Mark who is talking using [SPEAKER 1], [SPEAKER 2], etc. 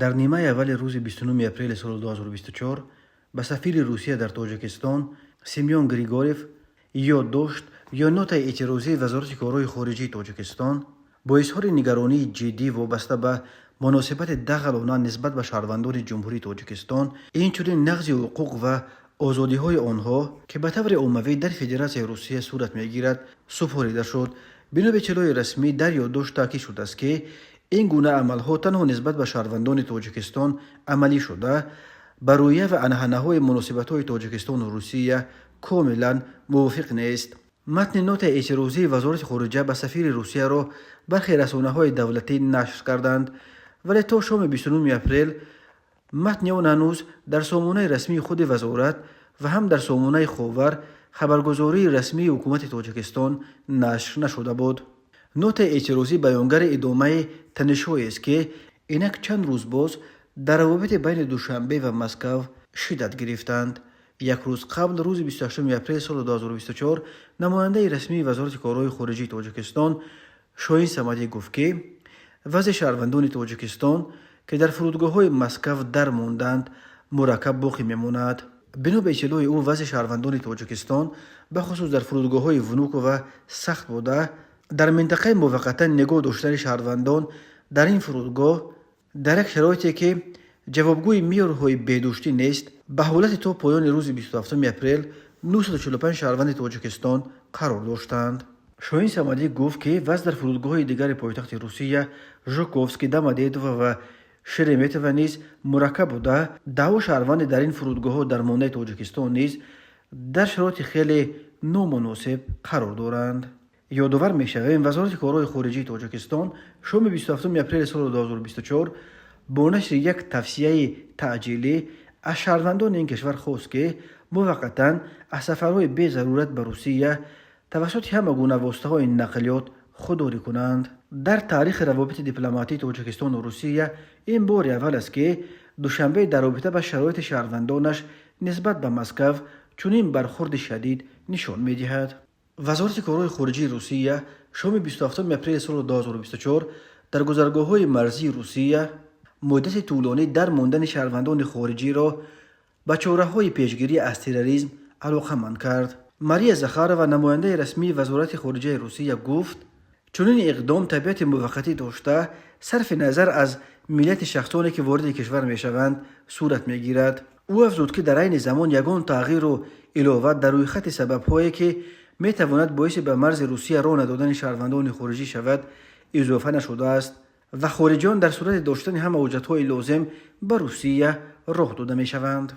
[SPEAKER 1] در نیمه اول روز 29 اپریل سال 2024 به سفیر روسیه در تاجیکستان سیمیون گریگوریف یادداشت یا نوت اعتراضی وزارت کارهای خارجه تاجیکستان با اظهار نگرانی جدی وابسته به مناسبت دغلانه نسبت به شهروندان جمهوری تاجیکستان، اینچنین نقض حقوق و آزادی‌های آنها که به طور عمومی در فدراسیون روسیه صورت می‌گیرد سپرده شد. بنا به اطلاع رسمی در یادداشت تاکید شده است که این گونه عملها تنها نسبت به شهروندان تاجیکستان عملی شده، بر رویه و عنعنه‌های مناسبت‌های تاجیکستان و روسیه کاملا موافق نیست. متن نوت اعتراضی وزارت خارجه به سفیر روسیه را برخی رسانه‌های دولتی نشر کردند، ولی تا شام 29 اپریل متن آن هنوز در سامانه رسمی خود وزارت و هم در سامانه خاور خبرگزاری رسمی حکومت تاجیکستان نشر نشده بود. نوت اعتراضی بیانگر ادامه تنش‌هایی است که اینک چند روز باز در روابط بین دوشنبه و مسکو شدت گرفتند. یک روز قبل روز 28 اپریل سال 2024 نماینده رسمی وزارت کارهای خارجه تاجیکستان شاهین صمدی گفت که وضع شهروندان تاجیکستان که در فرودگاه‌های مسکو در ماندند مرکب باقی میماند. بنا به اطلاع او وضع شهروندان تاجیکستان به خصوص در فرودگاه‌های ونوک و سخت بوده. در منطقه موقتا نگاه داشتن شهروندان در این فرودگاه در یک شرایطی که جوابگوی معیارهای بهداشتی نیست به حالت تا پایان روز 27 اپریل 945 شهروند تاجیکستان قرار داشتند. شاهین صمدی گفت که وضع در فرودگاه‌های دیگر پایتخت روسیه ژوکوفسکی، دمدیدوو و شرمتوو نیز مرکب بوده. 10 شهروند در این فرودگاه‌ها در مانده تاجیکستان نیز در شرایط خیلی نامناسب قرار دارند. یادآور می‌شویم وزارت کارهای خارجه تاجیکستان شام 27 اپریل سال 2024 با نشر یک توصیه تعجیلی از شهروندان این کشور خواست که موقتا از سفرهای بی ضرورت به روسیه توسط همه گونه واسطه‌های نقلیات خودداری کنند. در تاریخ روابط دیپلماتی تاجیکستان و روسیه این بار اول است که دوشنبه در رابطه با شرایط شهروندانش نسبت به مسکو چنین برخورد شدید نشان می‌دهد. وزارت کارهای خارجه روسیه شام 27 اپریل سال 2024 در گذرگاه‌های مرزی روسیه مدت طولانی در ماندن شهروندان خارجی را به چاره‌های پیشگیری از تروریسم علاقه‌مند کرد. ماریا زخارova نماینده رسمی وزارت خارجه روسیه گفت چنین اقدام طبیعت موقتی داشته صرف نظر از ملیت شخصانی که وارد کشور میشوند صورت میگیرد. او افزود که در عین زمان یگان تغییر و علاوه در روی خط سبب‌هایی که میتواند باعث به مرز روسیه راه ندادن شهروندان خارجی شود اضافه نشده است و خارجیان در صورت داشتن همه حجت‌های لازم به روسیه راه داده میشوند.